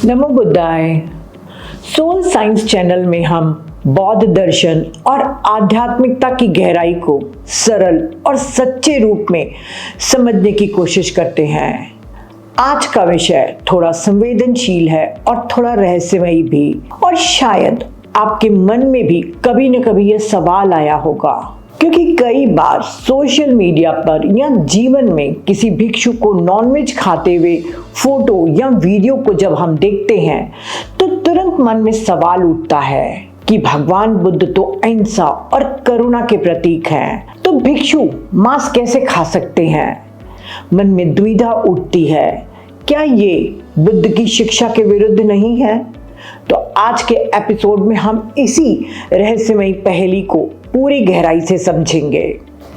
नमो बुद्धाय। Soul science channel में हम बौद्ध दर्शन और आध्यात्मिकता की गहराई को सरल और सच्चे रूप में समझने की कोशिश करते हैं। आज का विषय थोड़ा संवेदनशील है और थोड़ा रहस्यमयी भी, और शायद आपके मन में भी कभी न कभी यह सवाल आया होगा, क्योंकि कई बार सोशल मीडिया पर या जीवन में किसी भिक्षु को नॉनवेज खाते हुए फोटो या वीडियो को जब हम देखते हैं तो तुरंत मन में सवाल उठता है कि भगवान बुद्ध तो अहिंसा और करुणा के प्रतीक हैं, तो भिक्षु मांस कैसे खा सकते हैं। मन में दुविधा उठती है, क्या ये बुद्ध की शिक्षा के विरुद्ध नहीं है। तो आज के एपिसोड में हम इसी रहस्यमयी पहेली को पूरी गहराई से समझेंगे।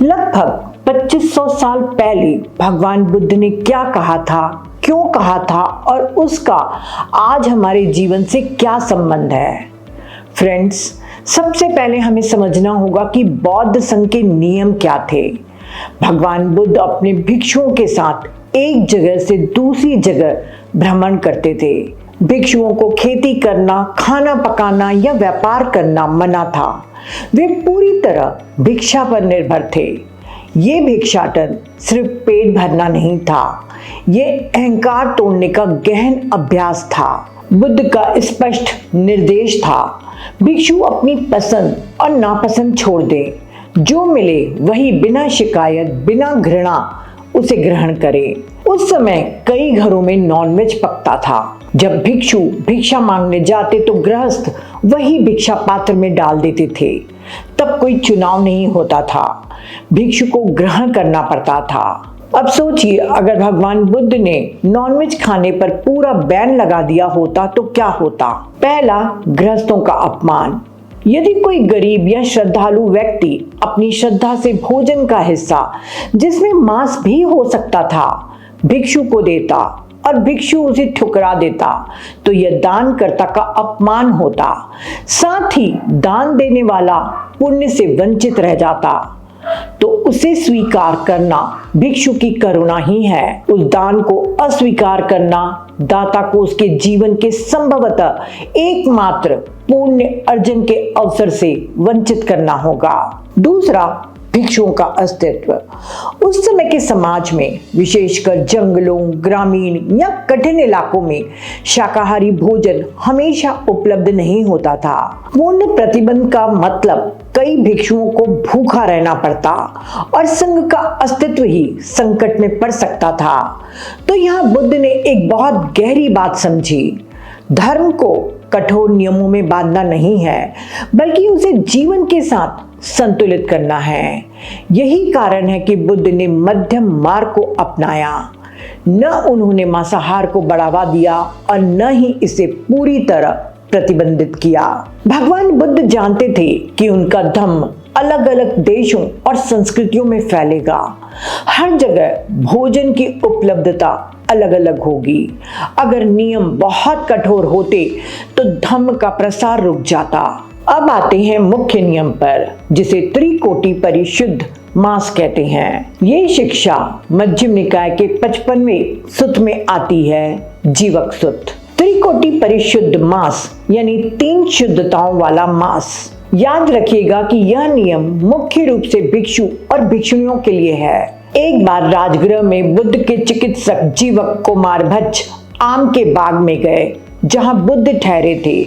लगभग 2500 साल पहले भगवान बुद्ध ने क्या कहा था, क्यों कहा था और उसका आज हमारे जीवन से क्या संबंध है। फ्रेंड्स, सबसे पहले हमें समझना होगा कि बौद्ध संघ के नियम क्या थे। भगवान बुद्ध अपने भिक्षुओं के साथ एक जगह से दूसरी जगह भ्रमण करते थे। भिक्षुओं को खेती करना, खाना पकाना या व्यापार करना मना था। वे पूरी तरह भिक्षा पर निर्भर थे। ये भिक्षाटन सिर्फ पेट भरना नहीं था, ये अहंकार तोड़ने का गहन अभ्यास था। बुद्ध का स्पष्ट निर्देश था, भिक्षु अपनी पसंद और नापसंद छोड़ दें, जो मिले वही बिना शिकायत बिना घृणा उसे ग्रहण करे। उस समय कई घरों में नॉनवेज पकता था। जब भिक्षु भिक्षा मांगने जाते तो गृहस्थ वही भिक्षा पात्र में डाल देते थे। तब कोई चुनाव नहीं होता था, भिक्षु को ग्रहण करना पड़ता था। अब सोचिए, अगर भगवान बुद्ध ने नॉनवेज खाने पर पूरा बैन लगा दिया होता तो क्या होता। पहला, गृहस्थों का अपमान। यदि कोई गरीब या श्रद्धालु व्यक्ति अपनी श्रद्धा से भोजन का हिस्सा, जिसमें मांस भी हो सकता था, भिक्षु को देता और भिक्षु उसे ठुकरा देता तो यह दानकर्ता का अपमान होता। साथ ही दान देने वाला पुण्य से वंचित रह जाता। तो उसे स्वीकार करना भिक्षु की करुणा ही है। उस दान को अस्वीकार करना दाता को उसके जीवन के संभवतः एकमात्र पुण्य अर्जन के अवसर से वंचित करना होगा। दूसरा, भिक्षुओं का अस्तित्व। उस समय के समाज में, विशेषकर जंगलों, ग्रामीण या कठिन इलाकों में शाकाहारी भोजन हमेशा उपलब्ध नहीं होता था। पूर्ण प्रतिबंध का मतलब कई भिक्षुओं को भूखा रहना पड़ता और संघ का अस्तित्व ही संकट में पड़ सकता था। तो यहाँ बुद्ध ने एक बहुत गहरी बात समझी। धर्म को कठोर नियमों में बांधना नहीं है, बल्कि उसे जीवन के साथ संतुलित करना है। यही कारण है कि बुद्ध ने मध्यम मार्ग को अपनाया। न उन्होंने मांसाहार को बढ़ावा दिया और न ही इसे पूरी तरह प्रतिबंधित किया। भगवान बुद्ध जानते थे कि उनका धम्म अलग अलग देशों और संस्कृतियों में फैलेगा। हर जगह भोजन की उपलब्धता अलग अलग होगी। अगर नियम बहुत कठोर होते तो धम्म का प्रसार रुक जाता। अब आते हैं मुख्य नियम पर, जिसे त्रिकोटि परिशुद्ध मांस कहते हैं। ये शिक्षा मध्यम निकाय के 55वें सूत्र में आती है, जीवक सूत्र। त्रिकोटि परिशुद्ध मांस यानी 3 शुद्धताओं वाला मांस। याद रखिएगा कि यह नियम मुख्य रूप से भिक्षु और भिक्षुणियों के लिए है। एक बार राजगृह में बुद्ध के चिकित्सक जीवक कुमार भच्च आम के बाग में गए, जहां बुद्ध ठहरे थे।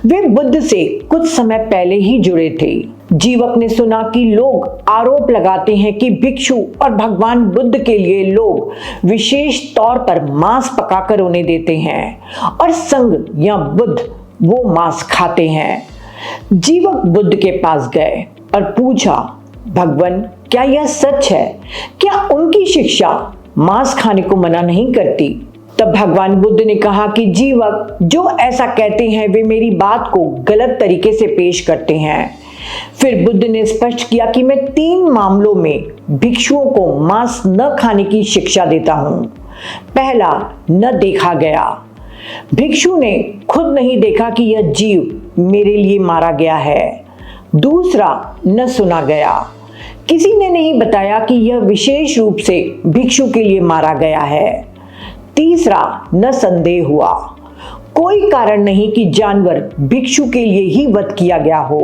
वे बुद्ध से कुछ समय पहले ही जुड़े थे। जीवक ने सुना कि लोग आरोप लगाते हैं कि भिक्षु और भगवान बुद्ध के लिए लोग विशेष तौर पर मांस पकाकर उन्हें देते हैं और संघ या बुद्ध वो मांस खाते हैं। जीवक बुद्ध के पास गए और पूछा, भगवान, क्या यह सच है? क्या उनकी शिक्षा मांस खाने को मना नहीं करती? तब भगवान बुद्ध ने कहा कि जीवक, जो ऐसा कहते हैं वे मेरी बात को गलत तरीके से पेश करते हैं। फिर बुद्ध ने स्पष्ट किया कि मैं 3 मामलों में भिक्षुओं को मांस न खाने की शिक्षा देता हूँ। पहला, न देखा गया। भिक्षु ने खुद नहीं देखा कि यह जीव मेरे लिए मारा गया है। दूसरा, न सुना गया। किसी ने नहीं बताया कि यह विशेष रूप से भिक्षु के लिए मारा गया है। तीसरा, न संदेह हुआ। कोई कारण नहीं कि जानवर भिक्षु के लिए ही वध किया गया हो।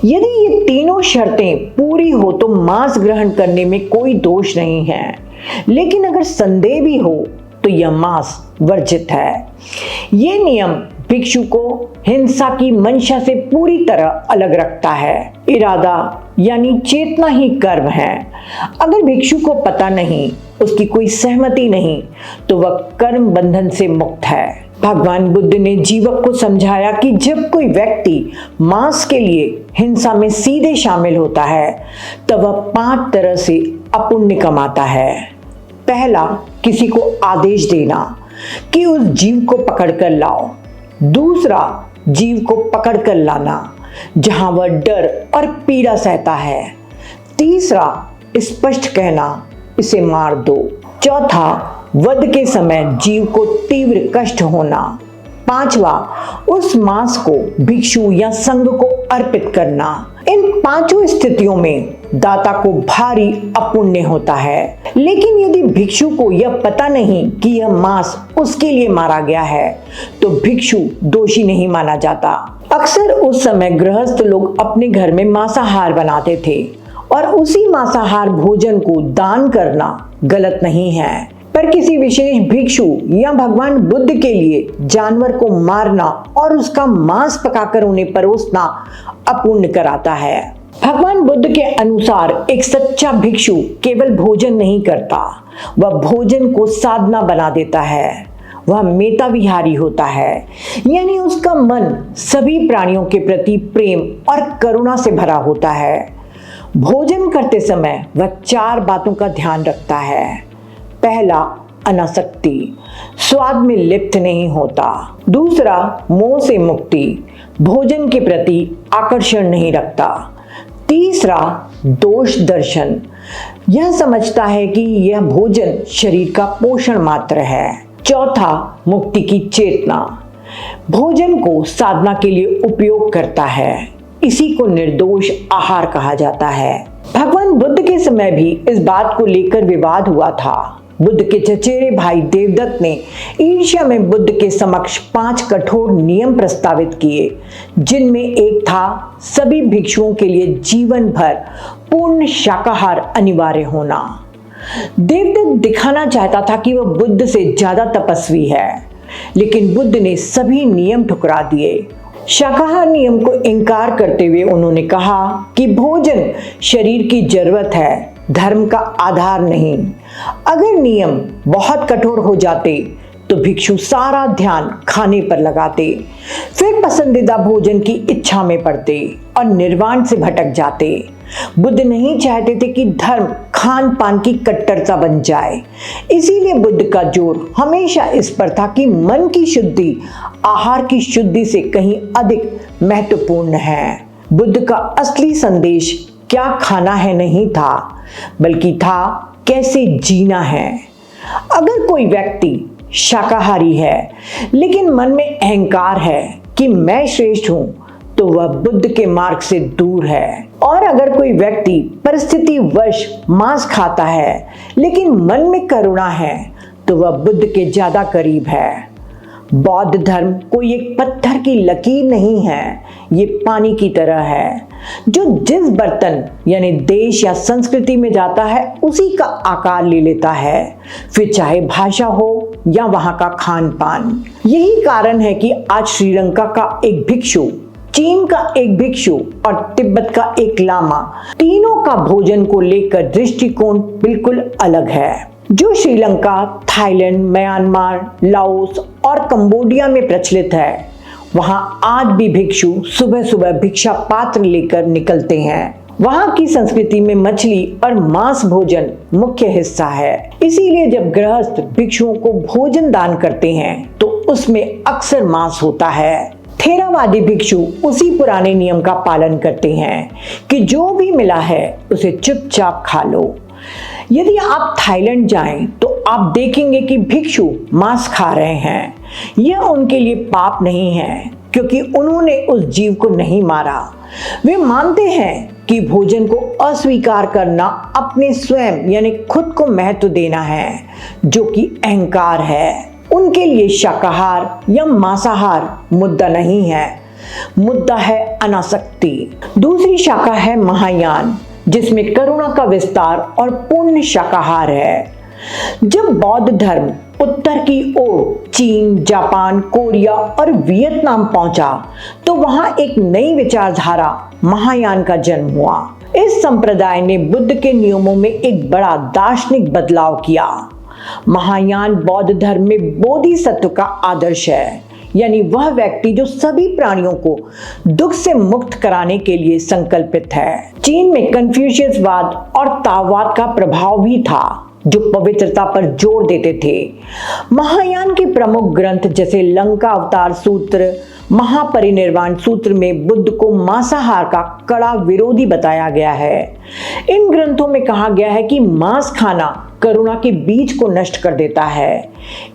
यदि ये तीनों शर्तें पूरी हो तो मांस ग्रहण करने में कोई दोष नहीं है, लेकिन अगर संदेह भी हो तो यह मांस वर्जित है। ये नियम भिक्षु को हिंसा की मंशा से पूरी तरह अलग रखता है। इरादा यानी चेतना ही कर्म है। अगर भिक्षु को पता नहीं, उसकी कोई सहमति नहीं, तो वह कर्म बंधन से मुक्त है। भगवान बुद्ध ने जीवक को समझाया कि जब कोई व्यक्ति मांस के लिए हिंसा में सीधे शामिल होता है तब वह 5 तरह से अपुण्य कमाता है। पहला, किसी को आदेश देना कि उस जीव को पकड़कर लाओ। दूसरा, जीव को पकड़कर लाना जहां वह डर और पीड़ा सहता है। तीसरा, स्पष्ट कहना, इसे मार दो। चौथा, वध के समय जीव को तीव्र कष्ट होना। पांचवा, उस मांस को भिक्षु या संघ को अर्पित करना। इन 5 स्थितियों में दाता को भारी अपुण्य होता है। लेकिन यदि भिक्षु को यह पता नहीं कि यह मांस उसके लिए मारा गया है तो भिक्षु दोषी नहीं माना जाता। अक्सर उस समय गृहस्थ लोग अपने घर में मांसाहार बनाते थे और उसी मांसाहार भोजन को दान करना गलत नहीं है, पर किसी विशेष भिक्षु या भगवान बुद्ध के लिए जानवर को मारना और उसका मांस पकाकर उन्हें परोसना अपुण्य कराता है। भगवान बुद्ध के अनुसार एक सच्चा भिक्षु केवल भोजन नहीं करता, वह भोजन को साधना बना देता है। वह मेता विहारी होता है, यानी उसका मन सभी प्राणियों के प्रति प्रेम और करुणा से भरा होता है। भोजन करते समय वह 4 बातों का ध्यान रखता है। पहला, अनासक्ति, स्वाद में लिप्त नहीं होता। दूसरा, मोह से मुक्ति, भोजन के प्रति आकर्षण नहीं रखता। तीसरा, दोष दर्शन, यह समझता है कि यह भोजन शरीर का पोषण मात्र है। चौथा, मुक्ति की चेतना, भोजन को साधना के लिए उपयोग करता है। इसी को निर्दोष आहार कहा जाता है। भगवान बुद्ध के समय भी इस बात को लेकर विवाद हुआ था। बुद्ध के चचेरे भाई देवदत्त ने ईर्ष्या में बुद्ध के समक्ष 5 कठोर नियम प्रस्तावित किए, जिनमें एक था सभी भिक्षुओं के लिए जीवन भर पूर्ण शाकाहार अनिवार्य होना। देवदत्त दिखाना चाहता था कि वह बुद्ध से ज्यादा तपस्वी है, लेकिन बुद्ध ने सभी नियम ठुकरा दिए। शाकाहार नियम को इनकार करते हुए उन्होंने कहा कि भोजन शरीर की जरूरत है, धर्म का आधार नहीं। अगर नियम बहुत कठोर हो जाते तो भिक्षु सारा ध्यान खाने पर लगाते, फिर पसंदीदा भोजन की इच्छा में पड़ते और निर्वाण से भटक जाते। बुद्ध नहीं चाहते थे कि धर्म खान पान की कट्टरता बन जाए। इसीलिए बुद्ध का जोर हमेशा इस पर था कि मन की शुद्धि आहार की शुद्धि से कहीं अधिक महत्वपूर्ण है। बुद्ध का असली संदेश क्या खाना है नहीं था, बल्कि था कैसे जीना है। अगर कोई व्यक्ति शाकाहारी है लेकिन मन में अहंकार है कि मैं श्रेष्ठ हूं, तो वह बुद्ध के मार्ग से दूर है। और अगर कोई व्यक्ति परिस्थितिवश मांस खाता है लेकिन मन में करुणा है, तो वह बुद्ध के ज्यादा करीब है। बौद्ध धर्म कोई एक पत्थर की लकीर नहीं है, ये पानी की तरह है जो जिस बर्तन यानी देश या संस्कृति में जाता है उसी का आकार ले लेता है, फिर चाहे भाषा हो या वहां का खान पान। यही कारण है कि आज श्रीलंका का एक भिक्षु, चीन का एक भिक्षु और तिब्बत का एक लामा, तीनों का भोजन को लेकर दृष्टिकोण बिल्कुल अलग है। जो श्रीलंका, थाईलैंड, म्यांमार, लाओस और कंबोडिया में प्रचलित है, वहां आज भी भिक्षु सुबह सुबह भिक्षा पात्र लेकर निकलते हैं। वहां की संस्कृति में मछली और मांस भोजन मुख्य हिस्सा है। इसीलिए जब गृहस्थ भिक्षुओं को भोजन दान करते हैं तो उसमें अक्सर मांस होता है। थेरावादी भिक्षु उसी पुराने नियम का पालन करते हैं कि जो भी मिला है उसे चुपचाप खा लो। यदि आप थाईलैंड जाएं तो आप देखेंगे कि भिक्षु मांस खा रहे हैं। यह उनके लिए पाप नहीं है, क्योंकि उन्होंने उस जीव को नहीं मारा। वे मानते हैं कि भोजन को अस्वीकार करना अपने स्वयं यानी खुद को महत्व देना है, जो कि अहंकार है। उनके लिए शाकाहार या मांसाहार मुद्दा नहीं है, मुद्दा है अनासक्ति। दूसरी शाखा है महायान, जिसमें करुणा का विस्तार और पूर्ण शाकाहार है। जब बौद्ध धर्म उत्तर की ओर चीन, जापान, कोरिया और वियतनाम पहुंचा तो वहां एक नई विचारधारा महायान का जन्म हुआ। इस संप्रदाय ने बुद्ध के नियमों में एक बड़ा दार्शनिक बदलाव किया। महायान बौद्ध धर्म में बोधिसत्व का आदर्श है, यानी वह व्यक्ति जो सभी प्राणियों को दुख से मुक्त कराने के लिए संकल्पित है। चीन में कन्फ्यूशियसवाद और ताओवाद का प्रभाव भी था, जो पवित्रता पर जोर देते थे। महायान के प्रमुख ग्रंथ जैसे लंका अवतार सूत्र, महापरिनिर्वाण सूत्र में बुद्ध को मांसाहार का कड़ा विरोधी बताया गया है। इन ग्रंथों में कहा गया है कि मांस खाना करुणा के बीज को नष्ट कर देता है।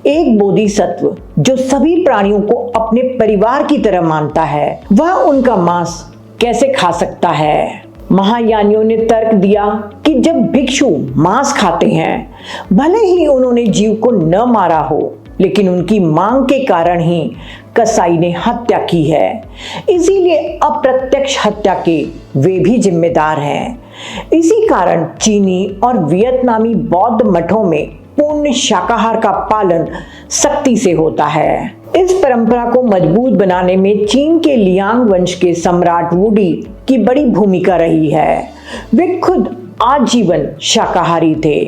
एक बोधिसत्व जो सभी प्राणियों को अपने परिवार की तरह मानता है, वह उनका मांस कैसे खा सकता है? महायानियों ने तर्क दिया कि जब भिक्षु मांस खाते हैं, भले ही उन्होंने जीव को न मारा हो, लेकिन उनकी मांग के कारण ही कसाई ने हत्या की है, इसीलिए अप्रत्यक्ष हत्या के वे भी जिम्मेदार हैं। इसी कारण चीनी और वियतनामी बौद्ध मठों में पूर्ण शाकाहार का पालन सख्ती से होता है। इस परंपरा को मजबूत बनाने में चीन के लियांग वंश के सम्राट वुडी की बड़ी भूमिका रही है। वे खुद आजीवन शाकाहारी थे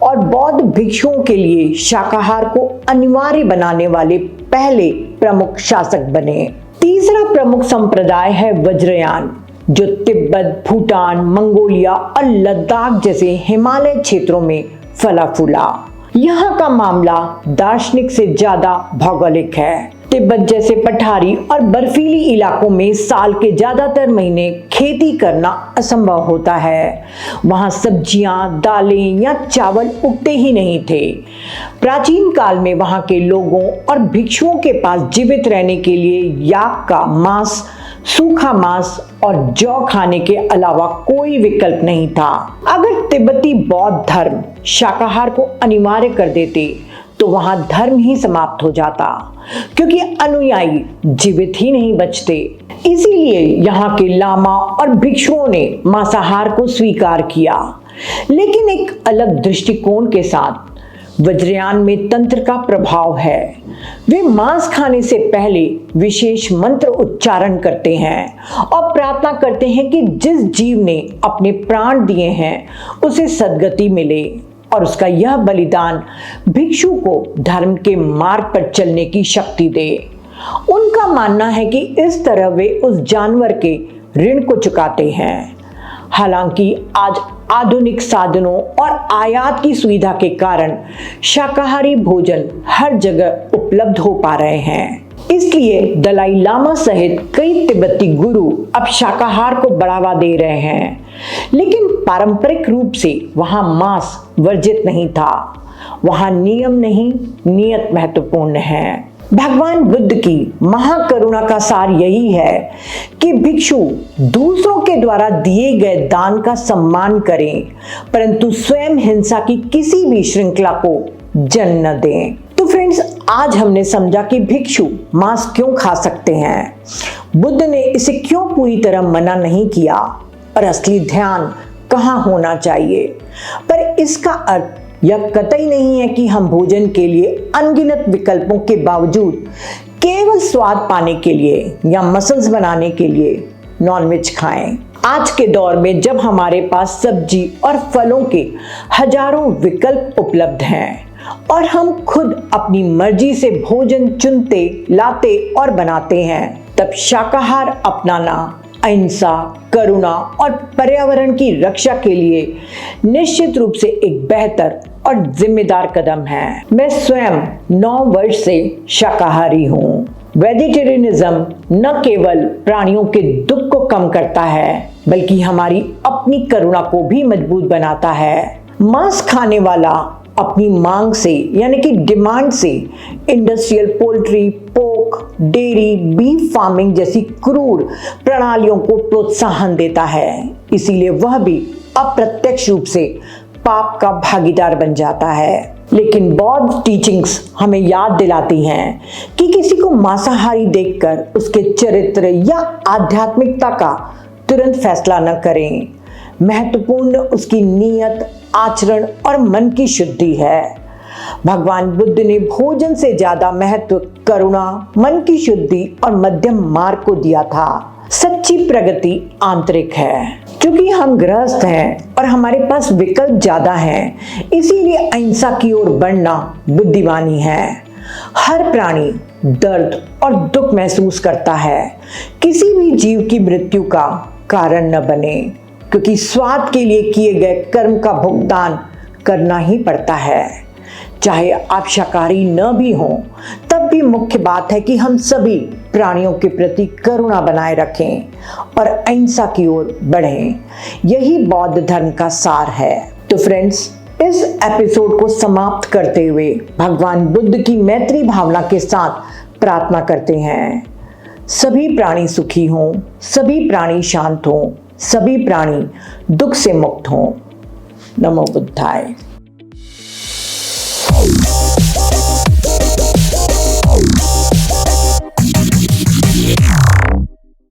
और बौद्ध भिक्षुओं के लिए शाकाहार को अनिवार्य बनाने वाले पहले प्रमुख शासक बने। तीसरा प्रमुख संप्रदाय है वज्रयान, जो तिब्बत, भूटान, मंगोलिया और लद्दाख जैसे हिमालय क्षेत्रों में फला फूला। यहाँ का मामला दार्शनिक से ज्यादा भौगोलिक है। तिब्बत जैसे पठारी और बर्फीली इलाकों में साल के ज्यादातर महीने खेती करना असंभव होता है। वहाँ सब्जियां, दालें या चावल उगते ही नहीं थे। प्राचीन काल में वहाँ के लोगों और भिक्षुओं के पास जीवित रहने के लिए याक का मांस, सूखा मांस और जौ खाने के अलावा कोई विकल्प नहीं था। अगर तिब्बती बौद्ध धर्म शाकाहार को अनिवार्य कर देते तो वहां धर्म ही समाप्त हो जाता, क्योंकि अनुयायी जीवित ही नहीं बचते। इसीलिए यहाँ के लामा और भिक्षुओं ने मांसाहार को स्वीकार किया, लेकिन एक अलग दृष्टिकोण के साथ। वज्रयान में तंत्र का प्रभाव है। वे मांस खाने से पहले विशेष मंत्र उच्चारण करते हैं और प्रार्थना करते हैं कि जिस जीव ने अपने प्राण दिए हैं उसे सद्गति मिले, और उसका यह बलिदान भिक्षु को धर्म के मार्ग पर चलने की शक्ति दे। उनका मानना है कि इस तरह वे उस जानवर के ऋण को चुकाते हैं। हालांकि आज आधुनिक साधनों और आयात की सुविधा के कारण शाकाहारी भोजन हर जगह उपलब्ध हो पा रहे हैं। इसलिए दलाई लामा सहित कई तिब्बती गुरु अब शाकाहार को बढ़ावा दे रहे हैं, लेकिन पारंपरिक रूप से वहां मांस वर्जित नहीं था। वहां नियम नहीं, नियत महत्वपूर्ण है। भगवान बुद्ध की महाकरुणा का सार यही है कि भिक्षु दूसरों के द्वारा दिए गए दान का सम्मान करें, परंतु स्वयं हिंसा की किसी भी श्रृंखला को जन्म न दें। तो फ्रेंड्स, आज हमने समझा कि भिक्षु मांस क्यों खा सकते हैं, बुद्ध ने इसे क्यों पूरी तरह मना नहीं किया, और असली ध्यान कहाँ होना चाहिए। पर इसका अर्थ यह कतई नहीं है कि हम भोजन के लिए अनगिनत विकल्पों के बावजूद केवल स्वाद पाने के लिए या मसल्स बनाने के लिए नॉनवेज खाएं। आज के दौर में जब हमारे पास सब्जी और फलों के हजारों विकल्प उपलब्ध हैं और हम खुद अपनी मर्जी से भोजन चुनते, लाते और बनाते हैं, तब शाकाहार अपनाना अहिंसा, करुणा और पर्यावरण की रक्षा के लिए निश्चित रूप से एक बेहतर और जिम्मेदार कदम है। मैं स्वयं 9 वर्ष से शाकाहारी हूँ। वेजिटेरियनिज्म न केवल प्राणियों के दुख को कम करता है, बल्कि हमारी अपनी करुणा को भी मजबूत बनाता है। मांस खाने वाला अपनी मांग से यानी कि डिमांड से industrial poultry, pork, dairy, beef farming जैसी क्रूर प्रणालियों को प्रोत्साहन देता है। इसीलिए वह भी अप्रत्यक्ष रूप से पाप का भागीदार बन जाता है। लेकिन बौद्ध टीचिंग्स हमें याद दिलाती हैं कि किसी को मांसाहारी देखकर उसके चरित्र या आध्यात्मिकता का तुरंत फैसला न करें। महत्वपूर्ण उसकी नीयत, आचरण और मन की शुद्धि है। भगवान बुद्ध ने भोजन से ज्यादा महत्व करुणा, मन की शुद्धि और मध्यम मार्ग को दिया था। सच्ची प्रगति आंतरिक है। क्योंकि हम गृहस्थ हैं और हमारे पास विकल्प ज्यादा हैं, इसीलिए अहिंसा की ओर बढ़ना बुद्धिमानी है। हर प्राणी दर्द और दुख महसूस करता है। किसी भी जीव की मृत्यु का कारण न बने, क्योंकि स्वार्थ के लिए किए गए कर्म का भुगतान करना ही पड़ता है। चाहे आप शाकाहारी न भी हों, तब भी मुख्य बात है कि हम सभी प्राणियों के प्रति करुणा बनाए रखें और अहिंसा की ओर बढ़ें। यही बौद्ध धर्म का सार है। तो फ्रेंड्स, इस एपिसोड को समाप्त करते हुए भगवान बुद्ध की मैत्री भावना के साथ प्रार्थना करते हैं। सभी प्राणी सुखी हों, सभी प्राणी शांत हों, सभी प्राणी दुख से मुक्त हों। नमो बुद्धाय।